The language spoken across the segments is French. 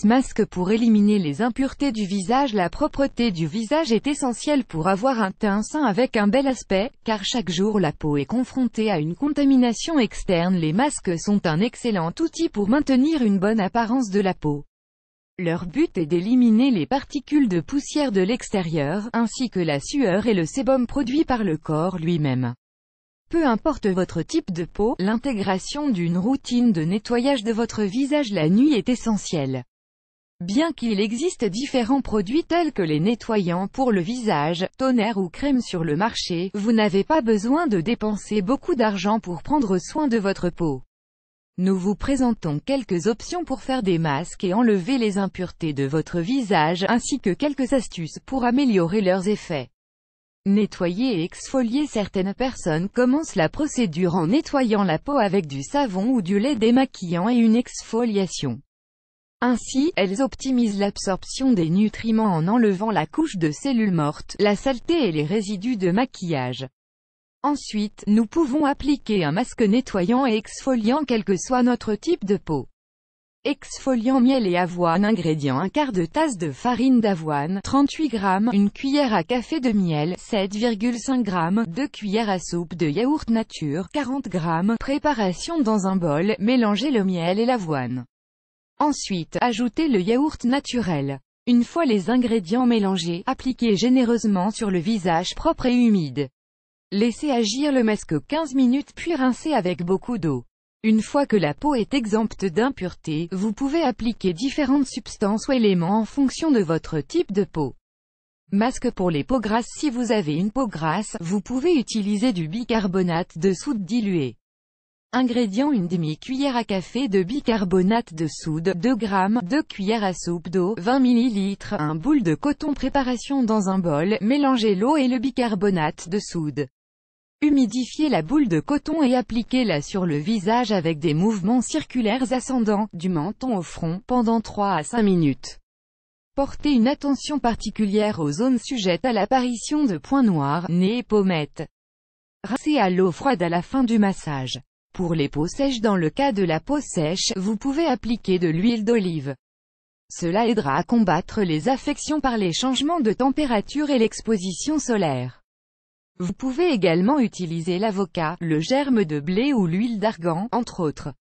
masque pour éliminer les impuretés du visage. La propreté du visage est essentielle pour avoir un teint sain avec un bel aspect, car chaque jour la peau est confrontée à une contamination externe. Les masques sont un excellent outil pour maintenir une bonne apparence de la peau. Leur but est d'éliminer les particules de poussière de l'extérieur, ainsi que la sueur et le sébum produit par le corps lui-même. Peu importe votre type de peau, l'intégration d'une routine de nettoyage de votre visage la nuit est essentielle. Bien qu'il existe différents produits tels que les nettoyants pour le visage, toner ou crème sur le marché, vous n'avez pas besoin de dépenser beaucoup d'argent pour prendre soin de votre peau. Nous vous présentons quelques options pour faire des masques et enlever les impuretés de votre visage, ainsi que quelques astuces pour améliorer leurs effets. Nettoyer et exfolier. Certaines personnes commencent la procédure en nettoyant la peau avec du savon ou du lait démaquillant et une exfoliation. Ainsi, elles optimisent l'absorption des nutriments en enlevant la couche de cellules mortes, la saleté et les résidus de maquillage. Ensuite, nous pouvons appliquer un masque nettoyant et exfoliant quel que soit notre type de peau. Exfoliant miel et avoine. Ingrédients: un quart de tasse de farine d'avoine, 38 g, une cuillère à café de miel, 7,5 g, 2 cuillères à soupe de yaourt nature, 40 g. Préparation: dans un bol, mélangez le miel et l'avoine. Ensuite, ajoutez le yaourt naturel. Une fois les ingrédients mélangés, appliquez généreusement sur le visage propre et humide. Laissez agir le masque 15 minutes puis rincez avec beaucoup d'eau. Une fois que la peau est exempte d'impuretés, vous pouvez appliquer différentes substances ou éléments en fonction de votre type de peau. Masque pour les peaux grasses. Si vous avez une peau grasse, vous pouvez utiliser du bicarbonate de soude dilué. Ingrédients: une demi-cuillère à café de bicarbonate de soude, 2 g, 2 cuillères à soupe d'eau, 20 ml, un boule de coton. Préparation: dans un bol, mélangez l'eau et le bicarbonate de soude. Humidifiez la boule de coton et appliquez-la sur le visage avec des mouvements circulaires ascendants, du menton au front, pendant 3 à 5 minutes. Portez une attention particulière aux zones sujettes à l'apparition de points noirs, nez et pommettes. Rincez à l'eau froide à la fin du massage. Pour les peaux sèches. Dans le cas de la peau sèche, vous pouvez appliquer de l'huile d'olive. Cela aidera à combattre les affections par les changements de température et l'exposition solaire. Vous pouvez également utiliser l'avocat, le germe de blé ou l'huile d'argan, entre autres.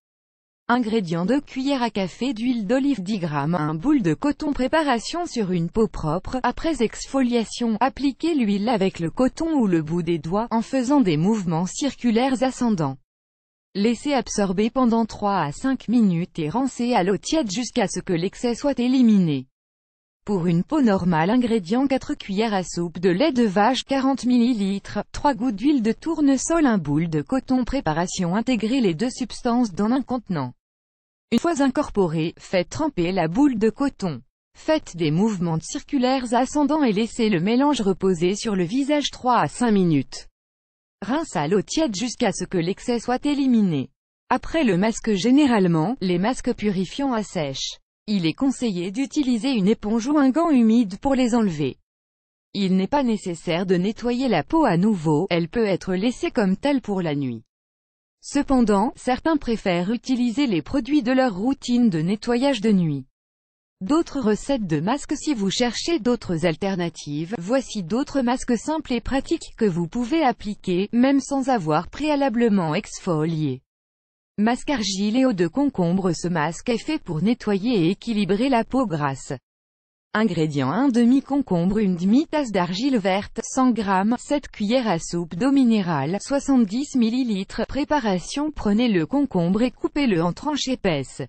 Ingrédients: 2 cuillères à café d'huile d'olive, 10 g, un boule de coton. Préparation sur une peau propre. Après exfoliation, appliquez l'huile avec le coton ou le bout des doigts, en faisant des mouvements circulaires ascendants. Laissez absorber pendant 3 à 5 minutes et rincez à l'eau tiède jusqu'à ce que l'excès soit éliminé. Pour une peau normale. Ingrédients: 4 cuillères à soupe de lait de vache, 40 ml, 3 gouttes d'huile de tournesol, un boule de coton. Préparation: intégrer les deux substances dans un contenant. Une fois incorporé, faites tremper la boule de coton. Faites des mouvements circulaires ascendants et laissez le mélange reposer sur le visage 3 à 5 minutes. Rince à l'eau tiède jusqu'à ce que l'excès soit éliminé. Après le masque. Généralement, les masques purifiants assèchent. Il est conseillé d'utiliser une éponge ou un gant humide pour les enlever. Il n'est pas nécessaire de nettoyer la peau à nouveau, elle peut être laissée comme telle pour la nuit. Cependant, certains préfèrent utiliser les produits de leur routine de nettoyage de nuit. D'autres recettes de masques. Si vous cherchez d'autres alternatives, voici d'autres masques simples et pratiques que vous pouvez appliquer, même sans avoir préalablement exfolié. Masque argile et eau de concombre. Ce masque est fait pour nettoyer et équilibrer la peau grasse. Ingrédients: un demi-concombre, une demi-tasse d'argile verte, 100 g, 7 cuillères à soupe d'eau minérale, 70 ml. Préparation: prenez le concombre et coupez-le en tranches épaisses.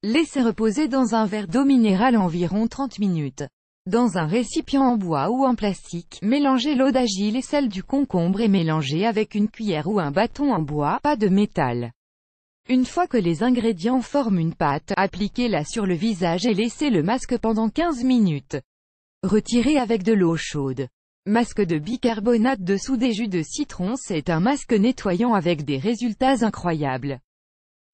Laissez reposer dans un verre d'eau minérale environ 30 minutes. Dans un récipient en bois ou en plastique, mélangez l'eau d'argile et celle du concombre et mélangez avec une cuillère ou un bâton en bois, pas de métal. Une fois que les ingrédients forment une pâte, appliquez-la sur le visage et laissez le masque pendant 15 minutes. Retirez avec de l'eau chaude. Masque de bicarbonate de soude et jus de citron. C'est un masque nettoyant avec des résultats incroyables.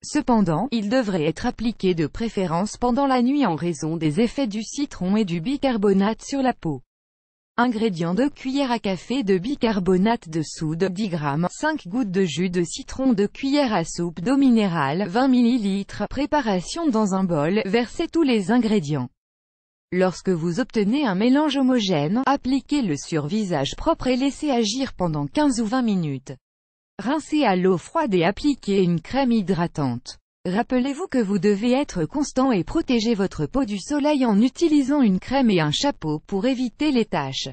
Cependant, il devrait être appliqué de préférence pendant la nuit en raison des effets du citron et du bicarbonate sur la peau. Ingrédients: 2 cuillères à café de bicarbonate de soude, 10 g, 5 gouttes de jus de citron, 2 cuillères à soupe d'eau minérale, 20 ml. Préparation: dans un bol, versez tous les ingrédients. Lorsque vous obtenez un mélange homogène, appliquez-le sur visage propre et laissez agir pendant 15 ou 20 minutes. Rincez à l'eau froide et appliquez une crème hydratante. Rappelez-vous que vous devez être constant et protéger votre peau du soleil en utilisant une crème et un chapeau pour éviter les taches.